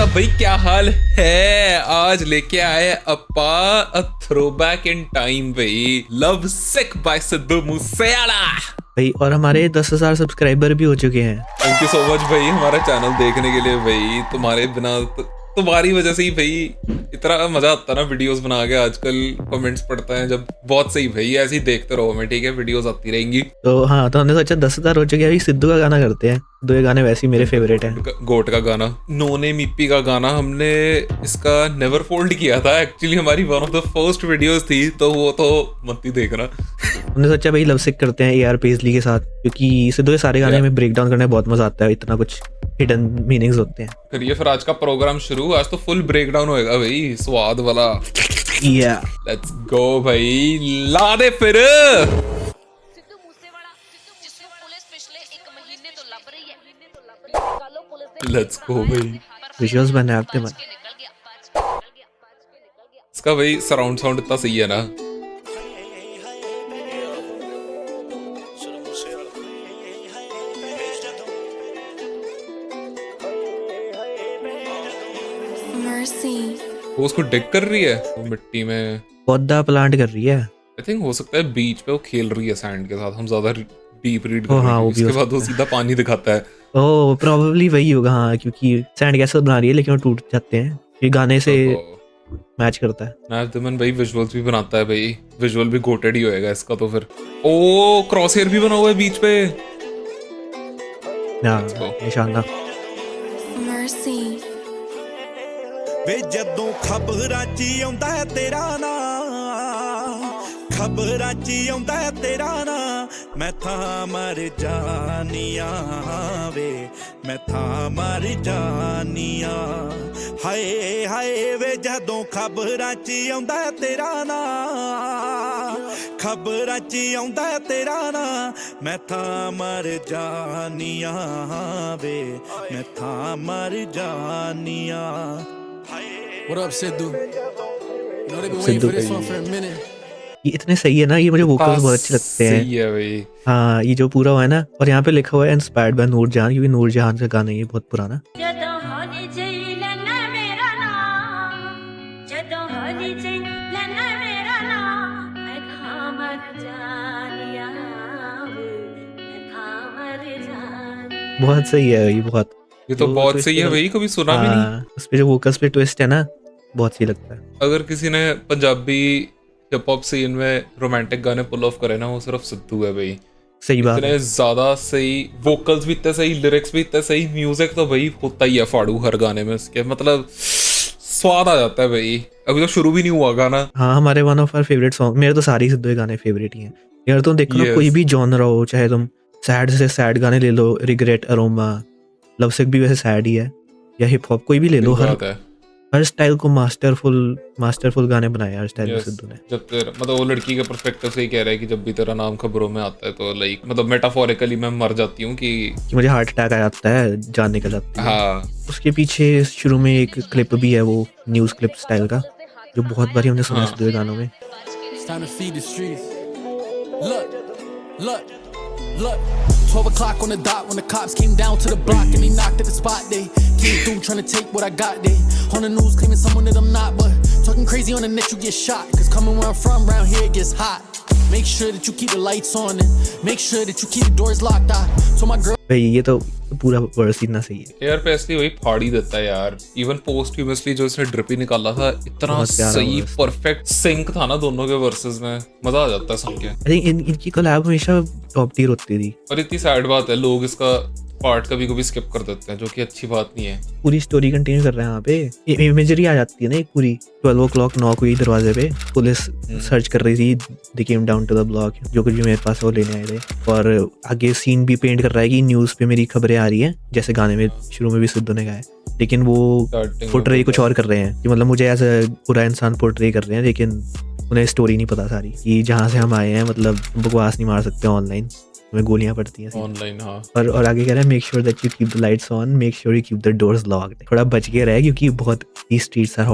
WhatsApp भाई, क्या हाल है? आज लेके आए अपा अ थ्रोबैक इन टाइम भाई, लव सिक बाय सिद्धू मूसेवाला भाई। और हमारे 10,000 सब्सक्राइबर भी हो चुके हैं। थैंक यू सो मच भाई हमारा चैनल देखने के लिए भाई। तुम्हारे बिना तुम्हारी वजह से ही भाई इतना मजा आता है ना वीडियोस बना के। आजकल कमेंट्स पढ़ते हैं जब, बहुत सही भाई, ऐसे ही देखते रहो हमें, ठीक है? वीडियोस आती रहेंगी। तो हाँ, तो हमने सोचा 10,000 हो चुके हैं, अभी सिद्धू का गाना करते हैं। दो ये गाने वैसे ही मेरे फेवरेट हैं। गोट का गाना, नो नेम ईपी का गाना, हमने इसका नेवर फोल्ड किया था एक्चुअली, हमारी one of the first videos थी, तो वो तो मत ही देखना। हमने सोचा भाई लव सिक करते हैं AR पेजली के साथ, क्योंकि सिद्धू के सारे गाने में ब्रेक डाउन करने में बहुत मजा आता है, इतना कुछ हिडन मीनिंग्स होते हैं। करिए फिर आज का प्रोग्राम शुरू। आज तो फुल ब्रेक डाउन होएगा भाई, स्वाद वाला। लेट्स गो भाई, ला दे फिर। सिद्धू मूसेवाला जिसको पुलिस पिछले 1 महीने तो लब रही है, निकालो पुलिस ने। लेट्स गो भाई, विजुअल्स बने आपके मन। निकल गया। इसका भाई सराउंड साउंड इतना सही है ना। वो उसको डिग कर रही है वो मिट्टी में, पौधा प्लांट कर रही है। आई थिंक हो सकता है बीच पे वो खेल रही है सैंड के साथ। हम ज्यादा डीप रीड कर हाँ, रहे हैं, वो भी इसके हो बाद वो सीधा पानी दिखाता है। ओह प्रोबेबली वही होगा, हाँ, क्योंकि सैंड कैसे बना रही है लेकिन वो टूट जाते हैं। ये गाने से मैच करता है। नाज दमन भाई विजुअल्स भी बनाता है भाई, विजुअल भी गोटेड ही होएगा इसका तो फिर। ओ क्रॉस हेयर भी बना हुआ है बीच पे। ये शानदार। ਵੇ ਜਦੋਂ ਖਬਰਾਂ 'ਚ ਆਉਂਦਾ ਹੈ ਤੇਰਾ ਨਾਂ, ਖਬਰਾਂ 'ਚ ਆਉਂਦਾ ਹੈ ਤੇਰਾ ਨਾਂ, ਮੈਂ ਤਾਂ ਮਰ ਜਾਨੀਆਂ ਵੇ, ਮੈਂ ਤਾਂ ਮਰ ਜਾਨੀਆਂ। ਹਾਏ ਹਾਏ ਵੇ ਜਦੋਂ ਖਬਰਾਂ 'ਚ ਆਉਂਦਾ ਹੈ ਤੇਰਾ ਨਾਂ, ਖਬਰਾਂ 'ਚ ਆਉਂਦਾ ਹੈ ਤੇਰਾ ਨਾਂ, ਮੈਂ ਤਾਂ ਮਰ ਜਾਨੀਆਂ ਵੇ, ਮੈਂ ਤਾਂ ਮਰ ਜਾਨੀਆਂ। What up, Sidhu? You know they've been waiting for this one for a minute. ये इतने सही है ना, ये मुझे वोकल्स बहुत अच्छे लगते हैं। सही है भाई। हाँ, ये जो पूरा हुआ है ना, और यहाँ पे लिखा हुआ है इंस्पायर्ड बाय नूरजहान, क्योंकि नूरजहान का गाना ये बहुत पुराना। बहुत सही है ये, बहुत ये तो बहुत सही है भाई, कभी सुना भी नहीं। उस पे जो वोकल्स पे ट्विस्ट है ना, बहुत सही लगता है। अगर किसी ने पंजाबी हिप हॉप सीन में रोमांटिक गाने पुल ऑफ करे ना, वो सिर्फ सिद्धू है भाई। सही बात है। इतने ज्यादा सही वोकल्स भी, इतने सही लिरिक्स भी, इतने सही म्यूजिक तो भाई होता ही है फाड़ू हर गाने में उसके, मतलब स्वाद आ जाता है भाई। अभी तो शुरू भी नहीं हुआ गाना। हाँ, हमारे one of our favourite song, मेरे तो सारे सिद्धू के गाने फेवरेट ही हैं यार। तुम देखो ना, कोई भी जॉनर हो, चाहे तुम सैड से सैड गाने ले लो, रिग्रेट, अरोमा, लव सिक भी वैसे सैड ही है, या हिप हॉप कोई भी ले लो, हर स्टाइल को मास्टरफुल गाने बनाए यार स्टाइल में सिद्धू ने। जब तेरा मतलब वो लड़की के पर्सपेक्टिव से ही कह रहा है कि जब भी तेरा नाम खबरों में आता है तो लाइक मतलब मेटाफोरिकली मैं मर जाती हूँ कि मुझे हार्ट अटैक आ जाता है, जान निकल जाती है। हाँ, उसके पीछे शुरू में एक क्लिप भी है, वो न्यूज़ क्लिप स्टाइल का, जो बहुत बार हमने सुना सिद्धू के गानों में। Look, 12 o'clock on the dot when the cops came down to the block and they knocked at the spot. They came through trying to take what I got. They on the news claiming someone that I'm not, but talking crazy on the net you get shot. Cause coming where I'm from, round here it gets hot. Make sure that you keep the lights on and make sure that you keep the doors locked. So my girl. भाई ये तो पूरा verse इतना सही है यार, पे असली वही फाड़ ही देता है यार। इवन पोस्टह्यूमसली जो इसने ड्रिप ही निकाला था, इतना सही परफेक्ट सिंक था ना दोनों के वर्सेस में, मजा आ जाता है सुन के। आई थिंक इनकी कोलैब हमेशा टॉप टियर होती थी। और इतनी सैड बात है, लोग इसका पार्ट कभी कभी स्किप कर देते हैं, जो कि अच्छी बात नहीं है। पूरी स्टोरी कंटिन्यू कर रहे हैं यहाँ पे। इमेजरी आ जाती है ना एक पूरी। 12 o'clock नॉक हुई दरवाजे पे, पुलिस सर्च कर रही थी, they came down to the block, जो कुछ भी मेरे पास वो लेने आए थे। और आगे सीन भी पेंट कर रहा है कि न्यूज़ पे मेरी खबरें आ रही हैं, जैसे गाने में शुरू में भी सिद्धू ने गाया, लेकिन वो पोर्ट्रे कुछ और कर रहे हैं कि मतलब मुझे एज अ बुरा इंसान पोर्ट्रे कर रहे हैं, लेकिन उन्हें स्टोरी नहीं पता सारी कि जहाँ से हम आए हैं, मतलब बकवास नहीं मार सकते ऑनलाइन, हमें गोलियां पड़ती हैं ऑनलाइन। हाँ, और आगे कह रहा है make sure that you keep the lights on, make sure you keep the doors locked. थोड़ा बच के रहे क्योंकि बहुत ही स्ट्रीट्स आर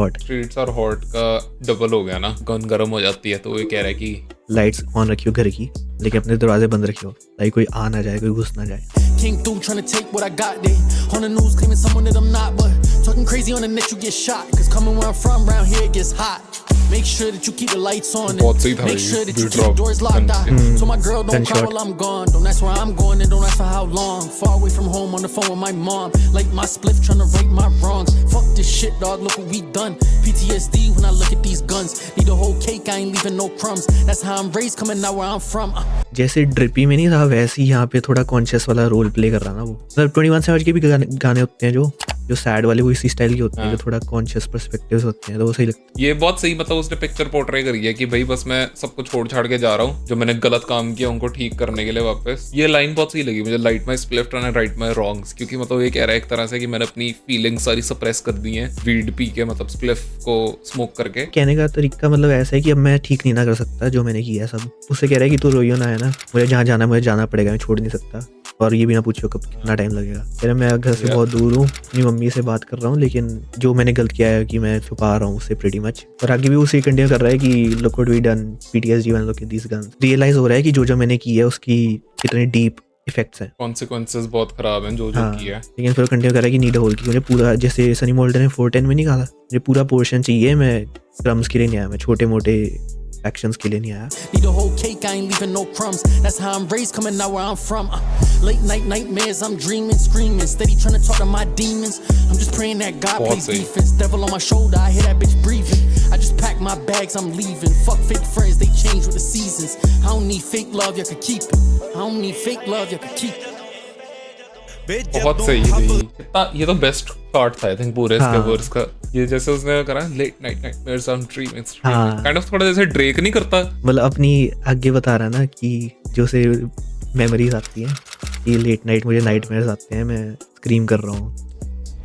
हॉट का डबल हो गया ना, गन गर्म हो जाती है, तो ये कह रहा है कि लाइट्स ऑन रखियो घर की, लेकिन अपने दरवाजे बंद रखियो ताकि कोई आ ना जाए, कोई घुस ना जाए। Came through trying to take what I got. They on the news claiming someone that I'm not, but Talking crazy on the net, you get shot. Cause coming where I'm from, round here it gets hot. Make sure that you keep the lights on. बहुत सही था Make भाई, sure that you beat keep the drop, doors locked out. So my girl don't cry gunshot. while I'm gone. Don't ask where I'm going and don't ask for how long. Far away from home on the phone with my mom. Like my spliff trying to right my wrongs. Fuck this shit, dog. Look what we done. PTSD when I look at these guns. Need a whole cake, I ain't leaving no crumbs. That's how I'm raised, coming out where I'm from. जैसे ड्रिपी में नहीं था वैसे ही यहाँ पे थोड़ा conscious वाला role play कर रहा ना वो। मतलब 21 Savage के भी गाने होते हैं जो सैड वाले वो इसी स्टाइल के होते हैं, जो थोड़ा कॉन्शियस पर्सपेक्टिव्स होते हैं, तो वो सही लगता है। ये बहुत सही, मतलब उसने पिक्चर पोर्ट्रे करी है कि भाई बस मैं सब कुछ छोड़ छाड़ के जा रहा हूँ, जो मैंने गलत काम किया उनको ठीक करने के लिए वापस। ये लाइन बहुत सही लगी मुझे, light my spliff and right my wrongs, क्योंकि मतलब ये कह रहा है एक तरह से कि मैंने अपनी फीलिंग्स सारी सप्रेस कर दी हैं वीड पी के, मतलब स्प्लिफ को स्मोक करके। कहने का तरीका मतलब ऐसा है कि अब मैं ठीक नहीं ना कर सकता जो मैंने किया सब। उससे कह रहा है कि तू रोइयो ना, है ना, मुझे जहाँ जाना मुझे जाना पड़ेगा, मैं छोड़ नहीं सकता, और ये भी ना पूछो कब कितना टाइम लगेगा। कह रहा मैं घर से बहुत दूर हूँ, अपनी मम्मी से बात कर रहा हूँ, लेकिन जो मैंने गलत किया है कि मैं छुपा रहा हूँ उससे प्रीटी मच। और आगे भी उसे कंटिन्यू कर रहा है कि look what we done, PTSD when look at these guns. Realise हो रहा है कि जो मैंने किया है उसकी कितने डीप इफेक्ट्स हैं, कॉन्सिक्वेंसेस बहुत खराब हैं जो किया है। लेकिन फिर कंटिन्यू कर रहा है कि नीड अ होल, की मुझे पूरा, जैसे सनी मोल्डन ने 410 में नहीं कहा था, मुझे पूरा पोर्शन चाहिए, मैं क्रम्स के लिए नहीं आया, मैं छोटे मोटे एक्शंस के लिए नहीं आया। Need a whole cake, I ain't leaving no crumbs. That's how I'm raised, coming out where I'm from. Late night nightmares, I'm dreaming, screaming, steady trying to talk to my demons. I'm just praying that God plays defense. Devil on my shoulder, I hear that bitch breathing. I just pack my bags, I'm leaving. Fuck fake friends, they change with the seasons. I don't need fake love, you can keep it. I don't need fake love, you can keep it. बहुत सही है कितना, ये तो best part था I think पूरे इसके verse का। ये जैसे उसने करा late night nightmares, I am dreaming, kind of थोड़ा जैसे ड्रेक नहीं करता, मतलब अपनी आगे बता रहा ना कि जो से मेमोरीज आती हैं, ये लेट नाइट मुझे नाइटमेयर्स आते हैं, मैं स्क्रीम कर रहा हूँ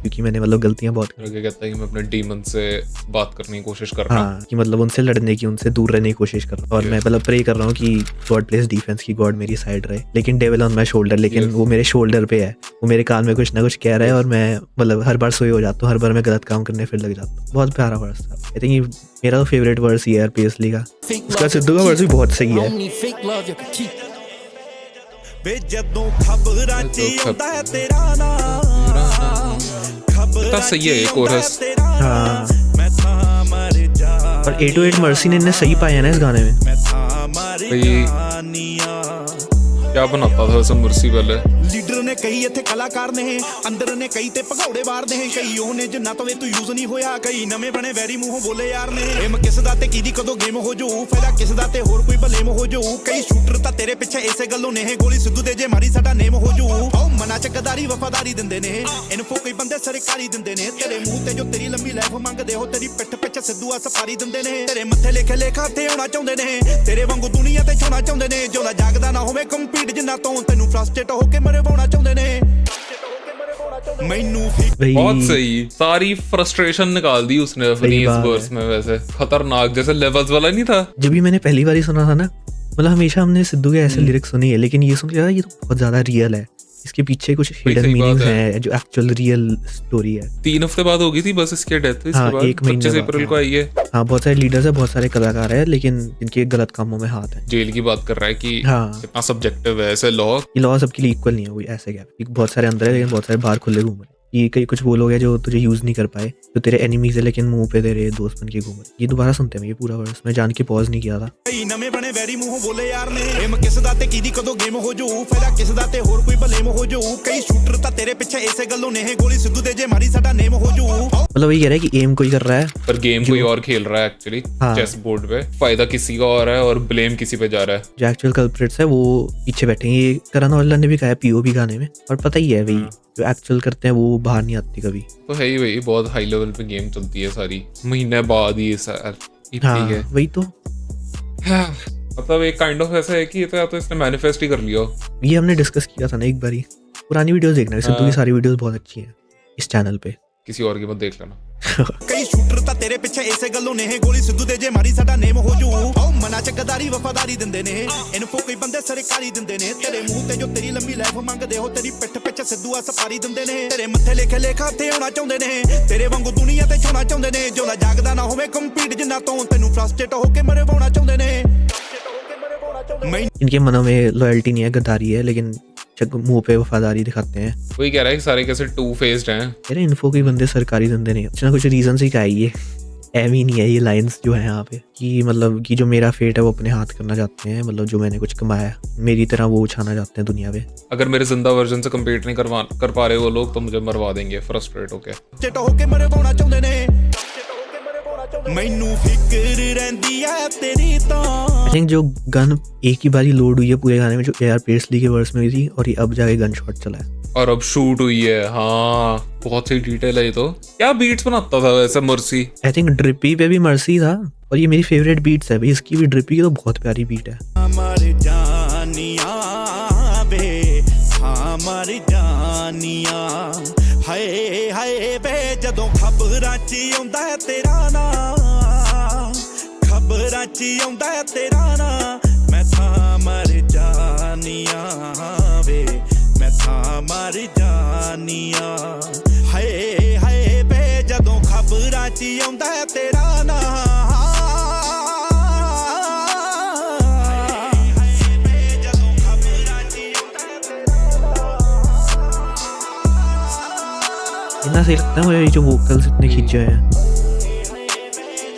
क्योंकि मैंने मतलब गलतियां बहुत की। आगे कहता है कि मैं अपने डीमन से बात करने की कोशिश कर रहा हूँ। हाँ, कि मतलब उनसे लड़ने की, उनसे दूर रहने की कोशिश कर रहा हूँ, और मैं मतलब प्रे कर रहा हूँ कि गॉड प्लेस डिफेंस, की गॉड मेरी साइड रहे, लेकिन डेविल ऑन माई शोल्डर, लेकिन वो मेरे शोल्डर पे है, वो मेरे कान में कुछ ना कुछ कह रहा है, और मैं मतलब हर बार सोए हो जाता हूँ, हर बार मैं गलत काम करने फिर लग जाता हूँ। बहुत प्यारा वर्स था, आई थिंक मेरा तो फेवरेट वर्स ये है पेसली का। उसका सिद्धू का वर्स भी बहुत सही I है। don't need fake love, you can keep it. ਵੇ ਜਦੋਂ ਖਬਰਾਂ ਚ ਆਉਂਦਾ ਹੈ ਤੇਰਾ ਨਾਂ, कितना सही है ये कोरस। हाँ, ਮੈਂ ਤਾਂ ਮਰ ਜਾ, और 808 मर्सी ने इन्हें सही पाया ना इस गाने में। ਮੈਂ ਤਾਂ ਮਰ भाई ਜਾਨੀਆਂ। क्या बनाता था वैसे मुर्सी पहले। ਲੀਡਰ ਨੇ ਕਈ ਇੱਥੇ ਕਲਾਕਾਰ ਨੇ, ਅੰਦਰ ਨੇ ਕਈ ਤੇ ਭਗੌੜੇ ਵਾਰਦੇ ਨੇ, ਕਈ ਉਹਨੇ ਜਿੰਨਾ ਤੋਂ ਤੂੰ ਯੂਜ਼ ਨਹੀਂ ਹੋਇਆ, ਕਈ ਨਵੇਂ ਬਣੇ ਵੈਰੀ ਮੂੰਹੋਂ ਬੋਲੇ ਯਾਰ ਨੇ। ਏਮ ਕਿਸ ਦਾ ਤੇ ਕਿਹਦੀ ਕਦੋਂ ਗੇਮ ਹੋ ਜਾਊ, ਫਾਇਦਾ ਕਿਸ ਦਾ ਤੇ ਹੋਰ ਕੋਈ ਬਲੇਮ ਹੋ ਜਾਊ, ਕਈ ਸ਼ੂਟਰ ਤਾਂ ਤੇਰੇ ਪਿੱਛੇ ਇਸੇ ਗੱਲੋਂ ਨੇ, ਗੋਲੀ ਸਿੱਧੂ ਦੇ ਜੇ ਮਾਰੀ ਸਾਡਾ ਨੇਮ ਹੋ ਜਾਊ। ਆਓ ਮਨਾਂ ਚ ਗਦਾਰੀ ਵਫਾਦਾਰੀ ਦਿੰਦੇ ਨੇ, ਇਨਫੋ ਕਈ ਬੰਦੇ ਸਰਕਾਰੀ ਦਿੰਦੇ ਨੇ, ਤੇਰੇ ਮੂੰਹ ਤੇ ਜੋ ਤੇਰੀ ਲੰਮੀ ਲਾਈਫ ਮੰਗਦੇ ਹੋ, ਤੇਰੀ ਪਿੱਠ ਪਿੱਛੇ ਸਿੱਧੂ ਆ ਸਫਾਰੀ ਦਿੰਦੇ ਨੇ, ਤੇਰੇ ਮੱਥੇ ਲਿਖੇ ਲੇਖਾ ਤੇ ਆਉਣਾ ਚਾਹੁੰਦੇ ਨੇ, ਤੇਰੇ ਵਾਂਗੂ ਦੁਨੀਆ ਤੇ ਛੋਣਾ ਚਾਹੁੰਦੇ ਨੇ, ਜਿਉਂਦਾ ਜਾਗਦਾ ਨਾ ਹੋਵੇ ਕੰਪੀਟ ਜਿੰਨਾ ਤੋਂ ਤੈਨੂੰ ਫਰਸਟ੍ਰੇਟ ਹੋ ਕੇ ਮਰਵਾਉਣਾ ਚਾਹੁੰਦੇ ਨੇ। ਮੈਨੂੰ बहुत सही, सारी फ्रस्ट्रेशन निकाल दी उसने अपनी इस वर्स में। वैसे खतरनाक, जैसे लेवल्स वाला नहीं था। जब भी मैंने पहली बार सुना था ना, मतलब हमेशा हमने सिद्धू के ऐसे लिरिक्स सुनी है, लेकिन ये सुन के ये तो बहुत ज्यादा रियल है, इसके पीछे कुछ हिडन सही मीनिंग्स बात है। हैं जो एक्चुअल रियल स्टोरी है। 3 हफ्ते बाद होगी थी बस इसकी डेथ, इसके हाँ, बाद 1 महीने 25 बाद, अप्रैल को आई है। हाँ, बहुत सारे लीडर्स है, बहुत सारे कलाकार है, लेकिन इनके गलत कामों में हाथ है। जेल की बात कर रहा है कि हाँ, कितना सब्जेक्टिव है ऐसे लॉ। ये लॉ सबके लिए इक्वल नहीं है, वो ऐसे क्या है, बहुत सारे अंदर है लेकिन बहुत सारे बाहर खुले घूम रहे हैं। ये कई कुछ वो लोग हैं जो तुझे यूज नहीं कर पाए, जो तेरे एनिमीज है लेकिन मुंह पे तेरे दोस्त बन के घूम रहे। ये दोबारा सुनते हैं, ये पूरा वर्स मैं जान के पॉज नहीं किया था। ਕਈ ਨਵੇਂ ਬਣੇ ਵੈਰੀ ਮੂੰਹੋਂ ਬੋਲੇ ਯਾਰ ਨੇ, ਏਮ ਕਿਸ ਦਾ ਤੇ ਕਿਹਦੀ ਕਦੋਂ ਗੇਮ ਹੋ ਜਾਊ, ਫਾਇਦਾ ਕਿਸ ਦਾ ਤੇ ਹੋਰ ਕੋਈ ਬਲੇਮ ਹੋ ਜਾਊ, ਕਈ ਸ਼ੂਟਰ ਤਾਂ ਤੇਰੇ ਪਿੱਛੇ ਇਸੇ ਗੱਲੋਂ ਨੇ, ਗੋਲੀ ਸਿੱਧੂ ਦੇ ਜੇ ਮਾਰੀ ਸਾਡਾ ਨੇਮ ਹੋ ਜਾਊ। मतलब वही कह रहा है कि एम कोई कर रहा है पर गेम कोई और खेल रहा है एक्चुअली, हाँ। चेस बोर्ड पे फायदा किसी का और है और ब्लेम किसी पे जा रहा है। जो एक्चुअल कल्प्रिट्स है वो पीछे बैठे हैं। ये करण औजला ने भी कहा है POV गाने में, और पता ही है वही जो एक्चुअल करते हैं वो बाहर नहीं आती कभी। तो है ही वही, बहुत हाई लेवल पे गेम चलती है सारी, महीने बाद ही इतनी हाँ, है। वही तो। मतलब एक काइंड ऑफ ऐसा है कि ये तो या तो इसने मैनिफेस्ट ही कर लिया हो। ये हमने डिस्कस किया था ना एक बारी, पुरानी वीडियोस देखना, सिद्धू की सारी वीडियोस बहुत अच्छी हैं इस चैनल पे। किसी और की मत देख लेना। ਕਈ ਸ਼ੂਟਰ ਤਾਂ ਤੇਰੇ ਪਿੱਛੇ ਇਸੇ ਗੱਲੋਂ ਨੇ, ਗੋਲੀ ਸਿੱਧੂ ਦੇ ਜੇ ਮਾਰੀ ਸਾਡਾ ਨੇਮ ਹੋ ਜਾਊ। ਆਓ ਮਨਾਂ ਚ ਗਦਾਰੀ ਵਫਾਦਾਰੀ ਦਿੰਦੇ ਨੇ, ਇਨਫੋ ਕਈ ਬੰਦੇ ਸਰਕਾਰੀ ਦਿੰਦੇ ਨੇ, ਤੇਰੇ ਮੂੰਹ ਤੇ ਜੋ ਤੇਰੀ ਲੰਮੀ ਲਾਈਫ ਮੰਗਦੇ ਹੋ, ਤੇਰੀ ਪਿੱਠ ਪਿੱਛੇ ਸਿੱਧੂ ਆ ਸਫਾਰੀ ਦਿੰਦੇ ਨੇ, ਤੇਰੇ ਮੱਥੇ ਲਿਖੇ ਲੇਖਾ ਤੇ ਆਉਣਾ ਚਾਹੁੰਦੇ ਨੇ, ਤੇਰੇ ਵਾਂਗੂ ਦੁਨੀਆ ਤੇ ਛੋਣਾ ਚਾਹੁੰਦੇ ਨੇ, ਜਿਉਂਦਾ ਜਾਗਦਾ ਨਾ ਹੋਵੇ ਕੰਪੀਟ ਜਿੰਨਾ ਤੋਂ ਤੈਨੂੰ ਫਰਸਟ੍ਰੇਟ ਹੋ ਕੇ ਮਰਵਾਉਣਾ ਚਾਹੁੰਦੇ ਨੇ। इनके मनों में लॉयल्टी नहीं है, गद्दारी है, लेकिन मुंह पे वफादारी दिखाते हैं। वही कह रहा है कि सारे कैसे टू फेस्ड हैं। यार इन्फो के बंदे सरकारी धंधे नहीं, कुछ ना कुछ रीजन से क्या है ये एम ही नहीं है ये लाइंस जो है यहाँ पे कि मतलब कि जो मेरा फेट है वो अपने हाथ करना चाहते हैं, मतलब जो मैंने कुछ कमाया मेरी तरह वो उछाना चाहते हैं दुनिया पे। अगर मेरे जिंदा वर्जन से कम्पीट नहीं कर पा रहे वो लोग तो मुझे मरवा देंगे फ्रस्ट्रेट होके। ਚਿੱਟ ਹੋ ਕੇ ਮਰਵਾਉਣਾ ਚਾਹੁੰਦੇ ਨੇ ਮੈਨੂੰ ਫਿਕਰ ਰਹਿੰਦੀ ਐ ਤੇਰੀ ਤਾਂ। आई थिंक जो गन एक ही बारी लोड हुई है पूरे गाने में, जो AR पेसली के वर्स में हुई थी, और ये अब जाके गन शॉट चला है और अब शूट हुई है। हाँ बहुत सही डिटेल है ये तो। क्या बीट्स बनाता था वैसे मर्सी। आई थिंक ड्रिपी पे भी मर्सी था, और ये मेरी फेवरेट बीट्स है भाई इसकी भी। ड्रिपी की तो बहुत प्यारी बीट है। मर जानिया बे हाँ मर जानिया हाय हाय बे जदों खबरां च आउंदा है तेरा नाम, खबरां च आउंदा है तेरा नाम, मैं थां मर जानिया वे मैं थां मर जानिया हाय हाय बे जदों खबरां च आउंदा है तेरा नाम। इतना सही लगता है मुझे ये जो वोकल्स इतने खींचे हुए हैं।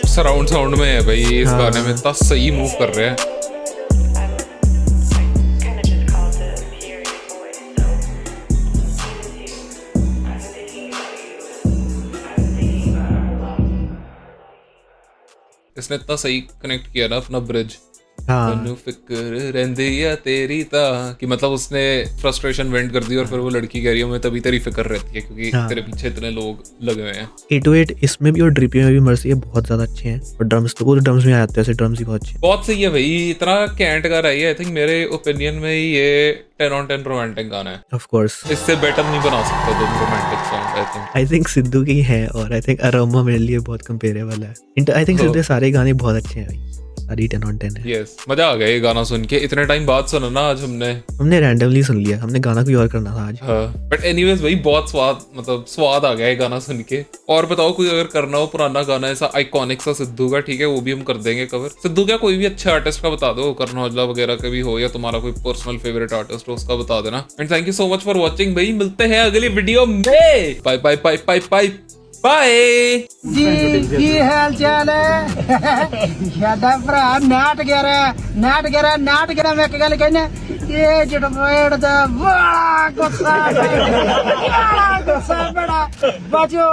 सराउंड साउंड में है भाई इस हाँ। गाने में, इतना सही मूव कर रहे हैं। इसने इतना सही कनेक्ट किया ना अपना ब्रिज। हाँ ਮੈਨੂੰ ਫਿਕਰ ਰਹਿੰਦੀ ਆ तेरी ता कि मतलब उसने फ्रस्ट्रेशन वेंट कर दी और फिर वो लड़की कह रही है मैं तभी तेरी फिक्र रहती है क्योंकि हाँ। तेरे पीछे इतने लोग लगे हुए हैं। 808 इसमें भी और ड्रिपी में भी मर्सी है बहुत ज्यादा अच्छे हैं, और ड्रम्स तो वो ड्रम्स में आ जाते हैं ऐसे, ड्रम्स ही बहुत अच्छे हैं। बहुत सही है भाई, इतना कैंट गा रही है। आई थिंक मेरे ओपिनियन में ये 10 on 10 रोमांटिक गाना है। ऑफ कोर्स इससे बेटर नहीं बना सकता दोनों romantic song I think. Sidhu की है, और आई थिंक अरोमा मेरे लिए बहुत कंपेरेबल है। आई थिंक सिद्धू के सारे गाने बहुत अच्छे हैं भाई, सारी 10 on 10 है। यस मजा आ गया ये गाना सुन के। इतने टाइम बाद सुना ना आज हमने रैंडमली सुन लिया, हमने गाना कोई और करना था आज। हाँ बट एनीवेज भाई बहुत स्वाद आ गया ये गाना सुन के। और बताओ कोई अगर करना हो पुराना गाना ऐसा आइकॉनिक सा सिद्धू का, ठीक है वो भी हम कर देंगे कवर। सिद्धू क्या कोई भी अच्छे आर्टिस्ट का बता दो, करण औजला वगैरह का भी हो, या तुम्हारा कोई पर्सनल फेवरेट आर्टिस्ट हो उसका बता देना। And thank you so much for watching भाई, मिलते हैं अगली वीडियो में। Bye bye bye bye bye bye जी की हाल चाल है साडा भरा नाट गेरा मैं एक गल कहना ये जटवेड़ दा बड़ा गुस्सा बड़ा बचो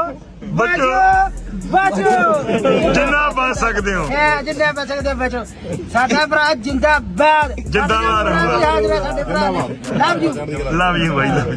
जिन्ना बच सकते हो जिन्ना बच सकते बचो साडा भरा जिंदाबाद जिंदाबाद लव यू लव यू भाई लव यू।